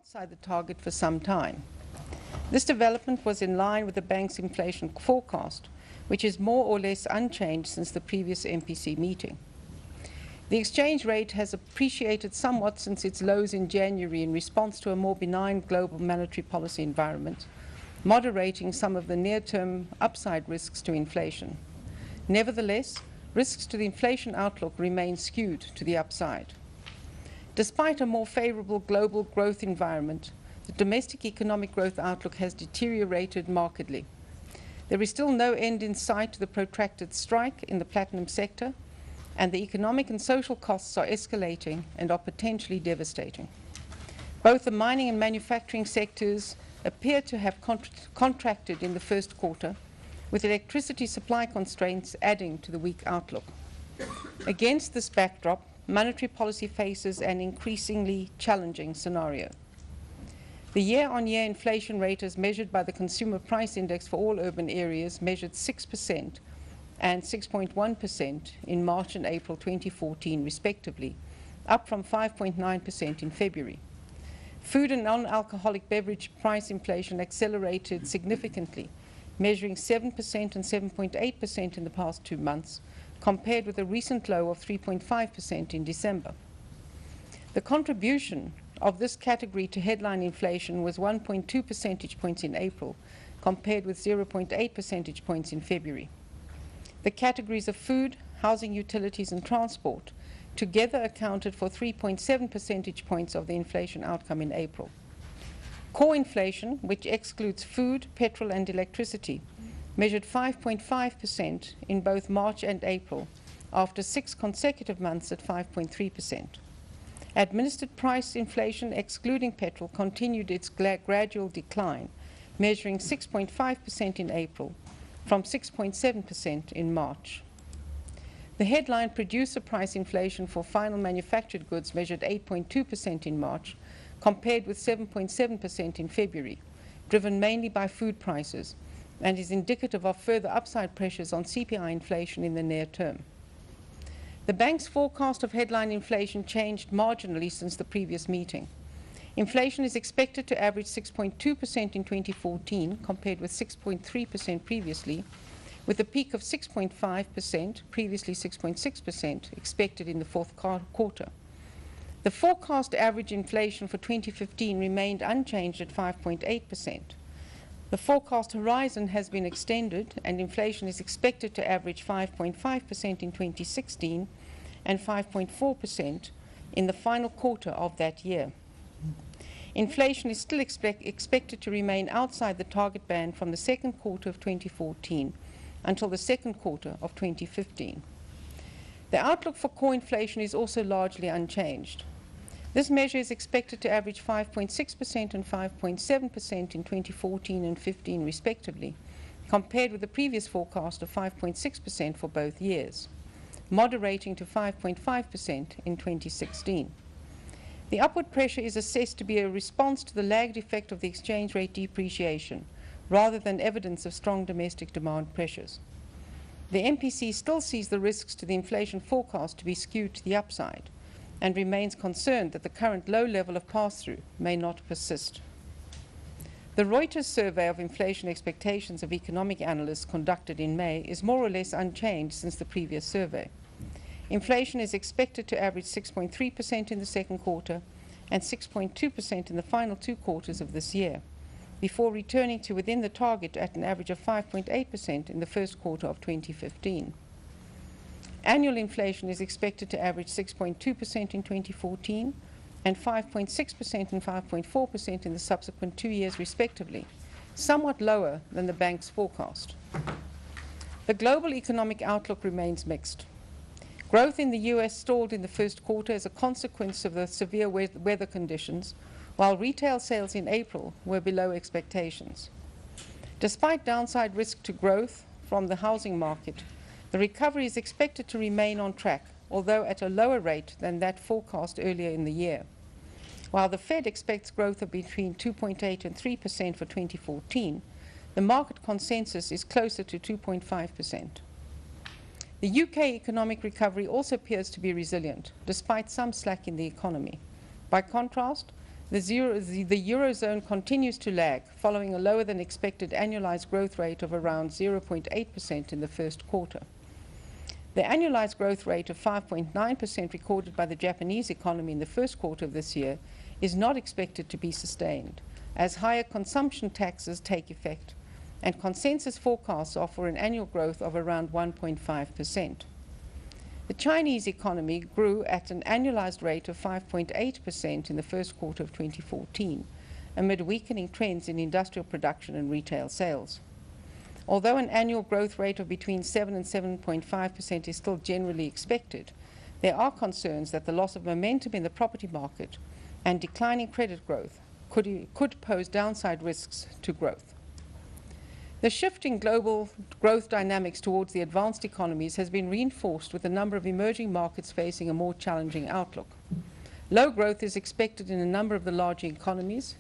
outside the target for some time. This development was in line with the bank's inflation forecast, which is more or less unchanged since the previous MPC meeting. The exchange rate has appreciated somewhat since its lows in January in response to a more benign global monetary policy environment, moderating some of the near-term upside risks to inflation. Nevertheless, risks to the inflation outlook remain skewed to the upside. Despite a more favorable global growth environment, the domestic economic growth outlook has deteriorated markedly. There is still no end in sight to the protracted strike in the platinum sector, and the economic and social costs are escalating and are potentially devastating. Both the mining and manufacturing sectors appear to have contracted in the first quarter, with electricity supply constraints adding to the weak outlook. Against this backdrop, monetary policy faces an increasingly challenging scenario. The year-on-year inflation rate as measured by the Consumer Price Index for all urban areas measured 6% and 6.1% in March and April 2014 respectively, up from 5.9% in February. Food and non-alcoholic beverage price inflation accelerated significantly, measuring 7% and 7.8% in the past 2 months, compared with a recent low of 3.5% in December. The contribution of this category to headline inflation was 1.2 percentage points in April, compared with 0.8 percentage points in February. The categories of food, housing, utilities, and transport together accounted for 3.7 percentage points of the inflation outcome in April. Core inflation, which excludes food, petrol, and electricity, measured 5.5% in both March and April, after 6 consecutive months at 5.3%. Administered price inflation, excluding petrol, continued its gradual decline, measuring 6.5% in April, from 6.7% in March. The headline producer price inflation for final manufactured goods measured 8.2% in March, compared with 7.7% in February, driven mainly by food prices, and is indicative of further upside pressures on CPI inflation in the near term. The bank's forecast of headline inflation changed marginally since the previous meeting. Inflation is expected to average 6.2% in 2014, compared with 6.3% previously, with a peak of 6.5%, previously 6.6%, expected in the fourth quarter. The forecast average inflation for 2015 remained unchanged at 5.8%. The forecast horizon has been extended, and inflation is expected to average 5.5% in 2016 and 5.4% in the final quarter of that year. Inflation is still expected to remain outside the target band from the second quarter of 2014 until the second quarter of 2015. The outlook for core inflation is also largely unchanged. This measure is expected to average 5.6% and 5.7% in 2014 and 15 respectively, compared with the previous forecast of 5.6% for both years, moderating to 5.5% in 2016. The upward pressure is assessed to be a response to the lagged effect of the exchange rate depreciation, rather than evidence of strong domestic demand pressures. The MPC still sees the risks to the inflation forecast to be skewed to the upside, and remains concerned that the current low level of pass-through may not persist. The Reuters survey of inflation expectations of economic analysts conducted in May is more or less unchanged since the previous survey. Inflation is expected to average 6.3% in the second quarter and 6.2% in the final 2 quarters of this year, before returning to within the target at an average of 5.8% in the first quarter of 2015. Annual inflation is expected to average 6.2% in 2014 and 5.6% and 5.4% in the subsequent 2 years respectively, somewhat lower than the bank's forecast. The global economic outlook remains mixed. Growth in the US stalled in the first quarter as a consequence of the severe weather conditions, while retail sales in April were below expectations. Despite downside risk to growth from the housing market, the recovery is expected to remain on track, although at a lower rate than that forecast earlier in the year. While the Fed expects growth of between 2.8% and 3% for 2014, the market consensus is closer to 2.5%. The UK economic recovery also appears to be resilient, despite some slack in the economy. By contrast, the Eurozone continues to lag, following a lower than expected annualized growth rate of around 0.8% in the first quarter. The annualized growth rate of 5.9% recorded by the Japanese economy in the first quarter of this year is not expected to be sustained, as higher consumption taxes take effect, and consensus forecasts are for an annual growth of around 1.5%. The Chinese economy grew at an annualized rate of 5.8% in the first quarter of 2014, amid weakening trends in industrial production and retail sales. Although an annual growth rate of between 7 and 7.5% is still generally expected, there are concerns that the loss of momentum in the property market and declining credit growth could pose downside risks to growth. The shift in global growth dynamics towards the advanced economies has been reinforced with a number of emerging markets facing a more challenging outlook. Low growth is expected in a number of the larger economies,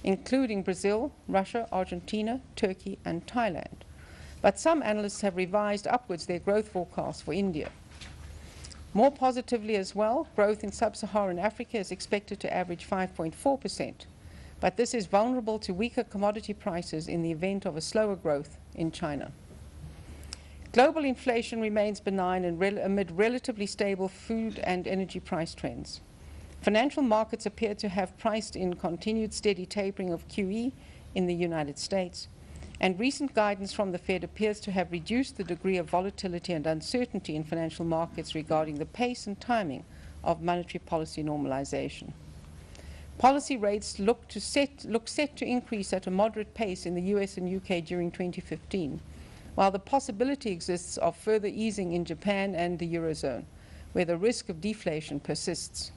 including Brazil, Russia, Argentina, Turkey, and Thailand. But some analysts have revised upwards their growth forecasts for India. More positively as well, growth in sub-Saharan Africa is expected to average 5.4%, but this is vulnerable to weaker commodity prices in the event of a slower growth in China. Global inflation remains benign amid relatively stable food and energy price trends. Financial markets appear to have priced in continued steady tapering of QE in the United States, and recent guidance from the Fed appears to have reduced the degree of volatility and uncertainty in financial markets regarding the pace and timing of monetary policy normalization. Policy rates look set to increase at a moderate pace in the US and UK during 2015, while the possibility exists of further easing in Japan and the Eurozone, where the risk of deflation persists.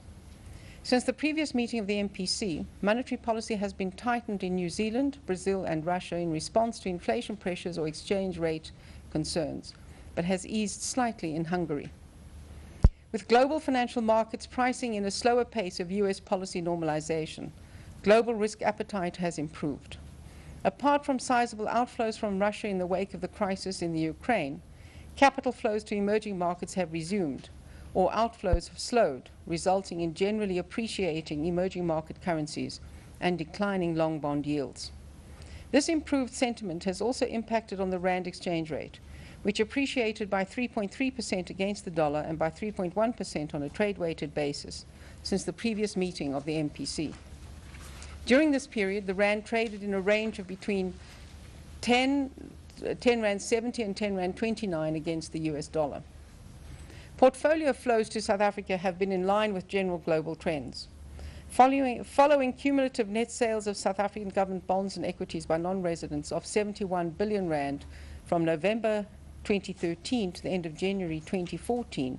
Since the previous meeting of the MPC, monetary policy has been tightened in New Zealand, Brazil, and Russia in response to inflation pressures or exchange rate concerns, but has eased slightly in Hungary. With global financial markets pricing in a slower pace of US policy normalization, global risk appetite has improved. Apart from sizable outflows from Russia in the wake of the crisis in the Ukraine, capital flows to emerging markets have resumed, or outflows have slowed, resulting in generally appreciating emerging market currencies and declining long bond yields. This improved sentiment has also impacted on the rand exchange rate, which appreciated by 3.3% against the dollar and by 3.1% on a trade-weighted basis since the previous meeting of the MPC. During this period, the rand traded in a range of between 10 Rand 70 and 10 Rand 29 against the US dollar. Portfolio flows to South Africa have been in line with general global trends. Following cumulative net sales of South African government bonds and equities by non-residents of 71 billion rand from November 2013 to the end of January 2014,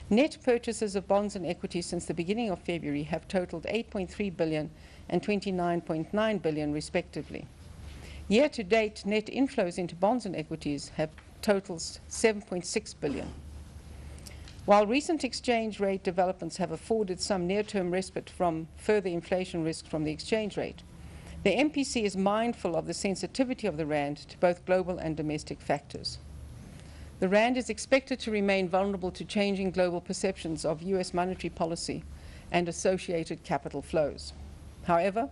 net purchases of bonds and equities since the beginning of February have totaled 8.3 billion and 29.9 billion respectively. Year-to-date, net inflows into bonds and equities have totaled 7.6 billion. While recent exchange rate developments have afforded some near-term respite from further inflation risk from the exchange rate, the MPC is mindful of the sensitivity of the rand to both global and domestic factors. The rand is expected to remain vulnerable to changing global perceptions of US monetary policy and associated capital flows. However,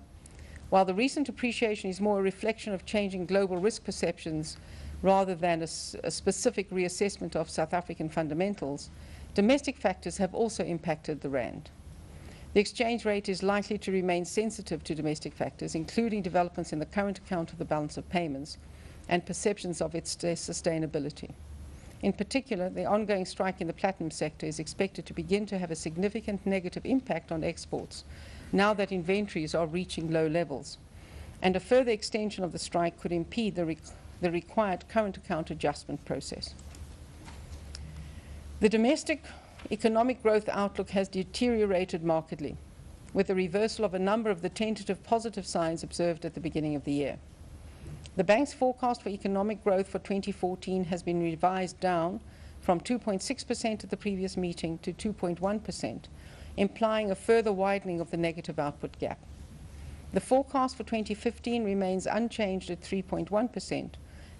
while the recent appreciation is more a reflection of changing global risk perceptions rather than a specific reassessment of South African fundamentals, domestic factors have also impacted the rand. The exchange rate is likely to remain sensitive to domestic factors, including developments in the current account of the balance of payments and perceptions of its sustainability. In particular, the ongoing strike in the platinum sector is expected to begin to have a significant negative impact on exports now that inventories are reaching low levels, and a further extension of the strike could impede the required current account adjustment process. The domestic economic growth outlook has deteriorated markedly, with a reversal of a number of the tentative positive signs observed at the beginning of the year. The bank's forecast for economic growth for 2014 has been revised down from 2.6% at the previous meeting to 2.1%, implying a further widening of the negative output gap. The forecast for 2015 remains unchanged at 3.1%,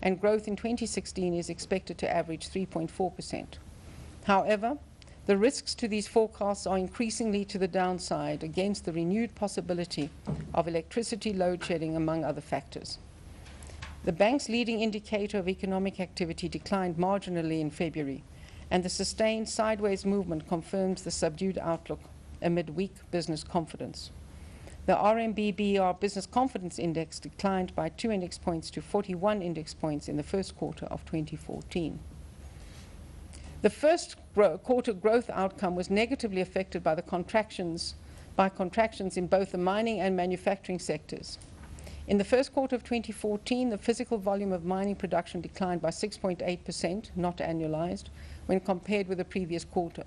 and growth in 2016 is expected to average 3.4%. However, The risks to these forecasts are increasingly to the downside against the renewed possibility of electricity load shedding, among other factors. The bank's leading indicator of economic activity declined marginally in February, and the sustained sideways movement confirms the subdued outlook amid weak business confidence. The RMB-BR Business Confidence Index declined by 2 index points to 41 index points in the first quarter of 2014. The first quarter growth outcome was negatively affected by contractions in both the mining and manufacturing sectors. In the first quarter of 2014, the physical volume of mining production declined by 6.8%, not annualized, when compared with the previous quarter.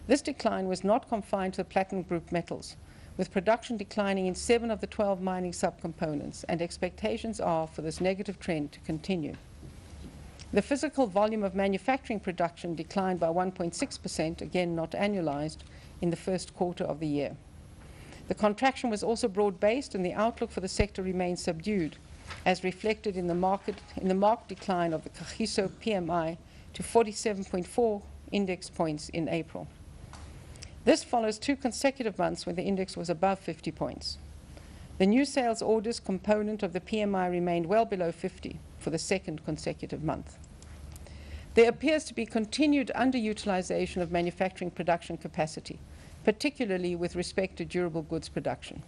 This decline was not confined to the platinum group metals, with production declining in 7 of the 12 mining subcomponents, and expectations are for this negative trend to continue. The physical volume of manufacturing production declined by 1.6%, again not annualized, in the first quarter of the year. The contraction was also broad-based, and the outlook for the sector remains subdued, as reflected in the marked decline of the Kagiso PMI to 47.4 index points in April. This follows 2 consecutive months when the index was above 50 points. The new sales orders component of the PMI remained well below 50 for the second consecutive month. There appears to be continued underutilization of manufacturing production capacity, particularly with respect to durable goods production.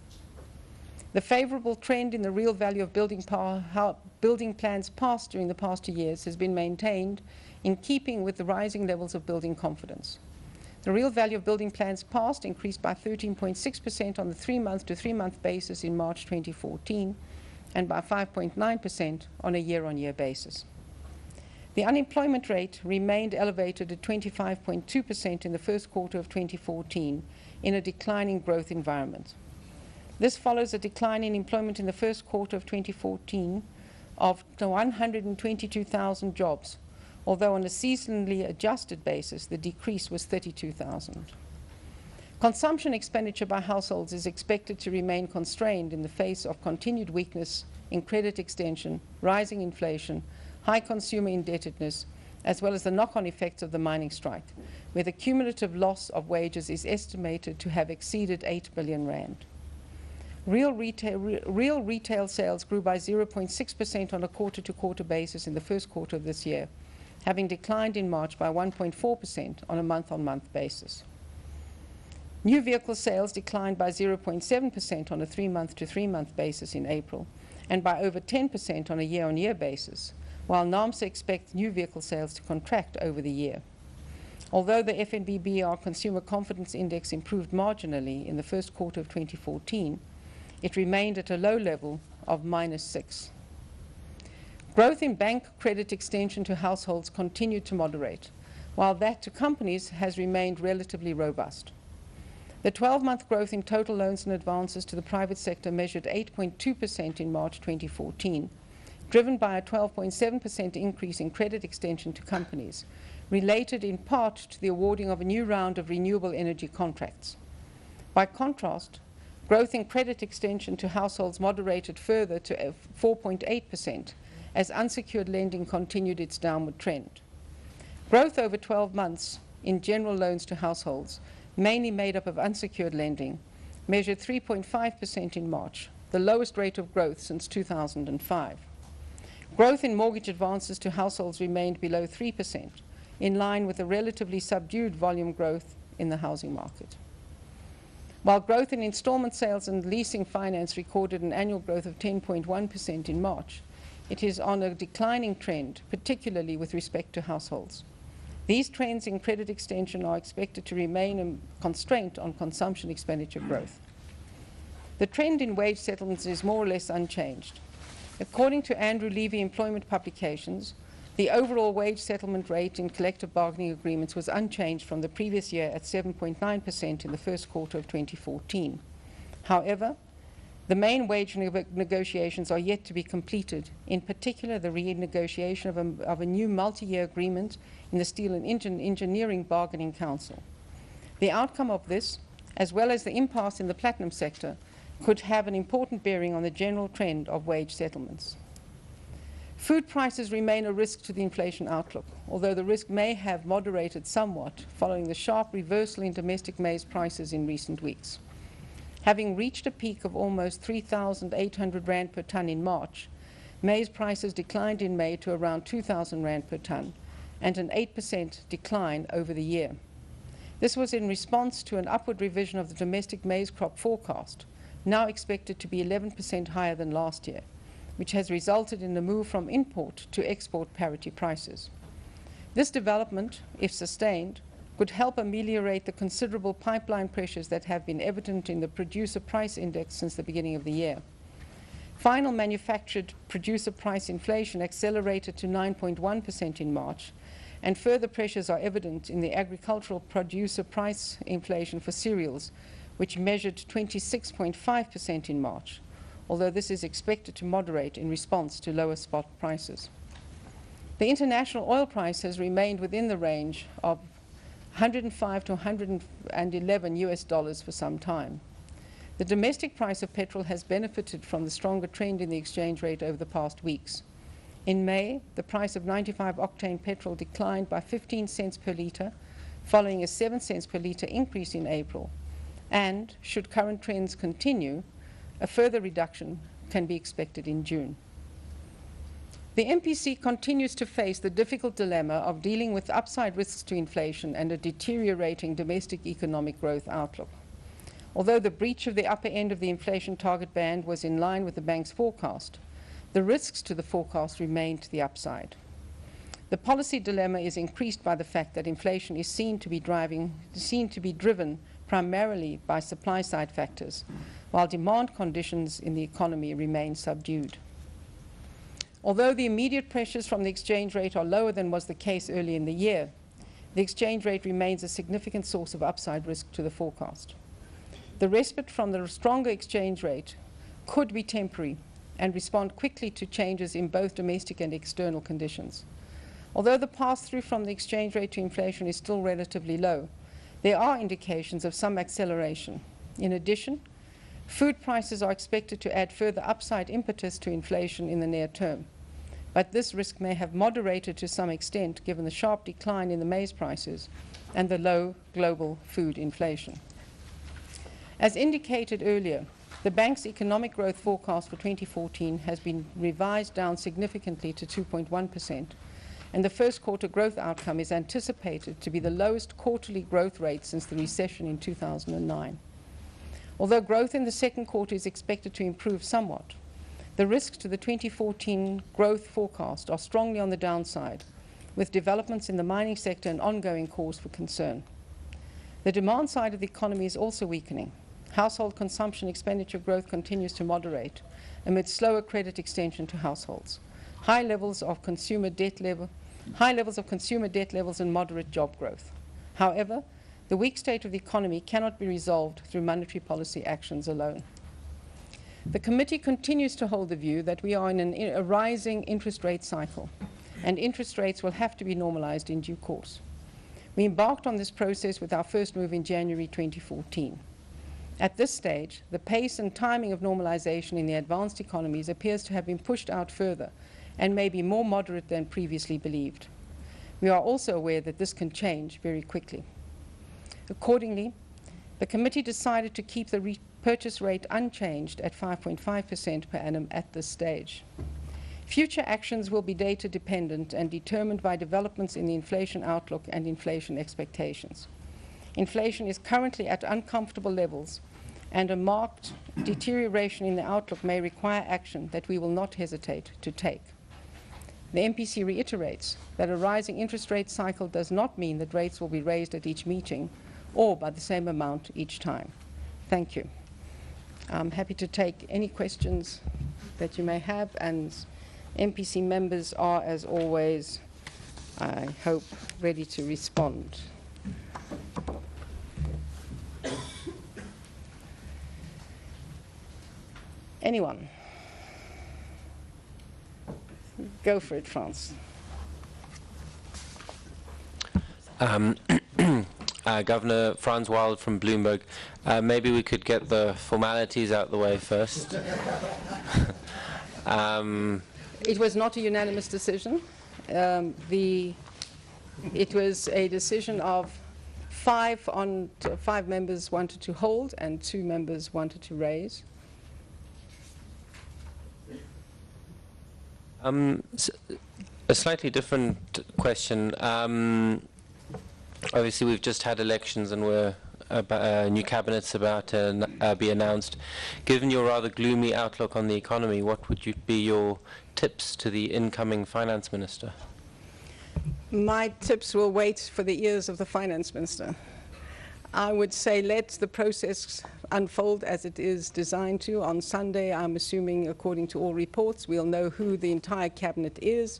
The favorable trend in the real value of building plans passed during the past 2 years has been maintained in keeping with the rising levels of building confidence. The real value of building plans passed increased by 13.6% on the 3-month to 3-month basis in March 2014 and by 5.9% on a year-on-year basis. The unemployment rate remained elevated at 25.2% in the first quarter of 2014 in a declining growth environment. This follows a decline in employment in the first quarter of 2014 of 122,000 jobs, although on a seasonally adjusted basis, the decrease was 32,000. Consumption expenditure by households is expected to remain constrained in the face of continued weakness in credit extension, rising inflation, high consumer indebtedness, as well as the knock-on effects of the mining strike, where the cumulative loss of wages is estimated to have exceeded 8 billion rand. Real retail sales grew by 0.6% on a quarter-to-quarter basis in the first quarter of this year, having declined in March by 1.4% on a month-on-month basis. New vehicle sales declined by 0.7% on a 3-month to 3-month basis in April, and by over 10% on a year-on-year basis, while NAMSA expects new vehicle sales to contract over the year. Although the FNB-BR Consumer Confidence Index improved marginally in the first quarter of 2014, it remained at a low level of -6. Growth in bank credit extension to households continued to moderate, while that to companies has remained relatively robust. The 12-month growth in total loans and advances to the private sector measured 8.2% in March 2014, driven by a 12.7% increase in credit extension to companies, related in part to the awarding of a new round of renewable energy contracts. By contrast, growth in credit extension to households moderated further to 4.8%, as unsecured lending continued its downward trend. Growth over 12 months in general loans to households, mainly made up of unsecured lending, measured 3.5% in March, the lowest rate of growth since 2005. Growth in mortgage advances to households remained below 3%, in line with a relatively subdued volume growth in the housing market. While growth in installment sales and leasing finance recorded an annual growth of 10.1% in March, it is on a declining trend, particularly with respect to households. These trends in credit extension are expected to remain a constraint on consumption expenditure growth. The trend in wage settlements is more or less unchanged. According to Andrew Levy Employment Publications, the overall wage settlement rate in collective bargaining agreements was unchanged from the previous year at 7.9% in the first quarter of 2014. However, the main wage negotiations are yet to be completed, in particular the renegotiation of a new multi-year agreement in the Steel and Engineering Bargaining Council. The outcome of this, as well as the impasse in the platinum sector, could have an important bearing on the general trend of wage settlements. Food prices remain a risk to the inflation outlook, although the risk may have moderated somewhat following the sharp reversal in domestic maize prices in recent weeks. Having reached a peak of almost 3,800 Rand per tonne in March, maize prices declined in May to around 2,000 Rand per tonne, and an 8% decline over the year. This was in response to an upward revision of the domestic maize crop forecast, now expected to be 11% higher than last year, which has resulted in a move from import to export parity prices. This development, if sustained, could help ameliorate the considerable pipeline pressures that have been evident in the producer price index since the beginning of the year. Final manufactured producer price inflation accelerated to 9.1% in March, and further pressures are evident in the agricultural producer price inflation for cereals, which measured 26.5% in March, although this is expected to moderate in response to lower spot prices. The international oil price has remained within the range of $105 to $111 for some time. The domestic price of petrol has benefited from the stronger trend in the exchange rate over the past weeks. In May, the price of 95-octane petrol declined by 15 cents per litre, following a 7 cents per litre increase in April, and, should current trends continue, a further reduction can be expected in June. The MPC continues to face the difficult dilemma of dealing with upside risks to inflation and a deteriorating domestic economic growth outlook. Although the breach of the upper end of the inflation target band was in line with the bank's forecast, the risks to the forecast remain to the upside. The policy dilemma is increased by the fact that inflation is seen to be driven primarily by supply-side factors, while demand conditions in the economy remain subdued. Although the immediate pressures from the exchange rate are lower than was the case early in the year, the exchange rate remains a significant source of upside risk to the forecast. The respite from the stronger exchange rate could be temporary and respond quickly to changes in both domestic and external conditions. Although the pass-through from the exchange rate to inflation is still relatively low, there are indications of some acceleration. In addition, food prices are expected to add further upside impetus to inflation in the near term, but this risk may have moderated to some extent given the sharp decline in the maize prices and the low global food inflation. As indicated earlier, the bank's economic growth forecast for 2014 has been revised down significantly to 2.1%, and the first quarter growth outcome is anticipated to be the lowest quarterly growth rate since the recession in 2009. Although growth in the second quarter is expected to improve somewhat, the risks to the 2014 growth forecast are strongly on the downside, with developments in the mining sector an ongoing cause for concern. The demand side of the economy is also weakening. Household consumption expenditure growth continues to moderate amid slower credit extension to households, high levels of consumer debt levels and moderate job growth. However, the weak state of the economy cannot be resolved through monetary policy actions alone. The committee continues to hold the view that we are in a rising interest rate cycle, and interest rates will have to be normalized in due course. We embarked on this process with our first move in January 2014. At this stage, the pace and timing of normalization in the advanced economies appears to have been pushed out further and may be more moderate than previously believed. We are also aware that this can change very quickly. Accordingly, the committee decided to keep the repurchase rate unchanged at 5.5% per annum at this stage. Future actions will be data dependent and determined by developments in the inflation outlook and inflation expectations. Inflation is currently at uncomfortable levels, and a marked deterioration in the outlook may require action that we will not hesitate to take. The MPC reiterates that a rising interest rate cycle does not mean that rates will be raised at each meeting or by the same amount each time. Thank you. I'm happy to take any questions that you may have, and MPC members are, as always, I hope, ready to respond. Anyone? Go for it, France. Governor Franz Wild from Bloomberg. Maybe we could get the formalities out the way first. It was not a unanimous decision. It was a decision of 5 members wanted to hold and 2 members wanted to raise. A slightly different question. Obviously, we've just had elections and new cabinet's about to be announced. Given your rather gloomy outlook on the economy, what would be your tips to the incoming finance minister? My tips will wait for the ears of the finance minister. I would say let the process unfold as it is designed to. On Sunday, I'm assuming, according to all reports, we'll know who the entire cabinet is.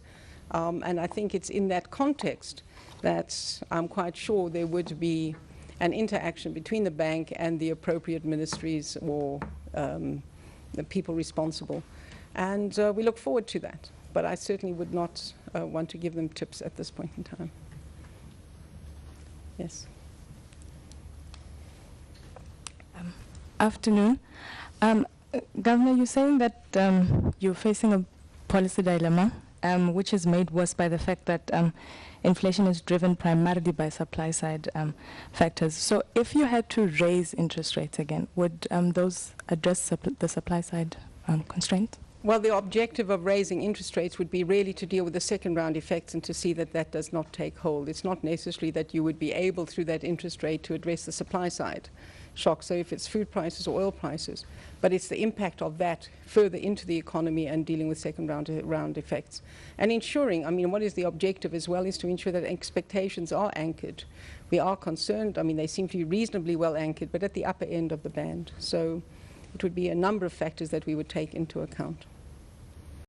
And I think it's in that context that I'm quite sure there would be an interaction between the bank and the appropriate ministries or the people responsible. And we look forward to that. But I certainly would not want to give them tips at this point in time. Yes. Afternoon. Governor, you're saying that you're facing a policy dilemma, which is made worse by the fact that inflation is driven primarily by supply-side factors. So if you had to raise interest rates again, would those address the supply-side constraint? Well, the objective of raising interest rates would be really to deal with the second-round effects and to see that that does not take hold. It's not necessarily that you would be able, through that interest rate, to address the supply-side shock, so if it's food prices or oil prices, but it's the impact of that further into the economy and dealing with second-round effects. And ensuring, I mean, what is the objective as well is to ensure that expectations are anchored. We are concerned, I mean, they seem to be reasonably well anchored, but at the upper end of the band. So it would be a number of factors that we would take into account.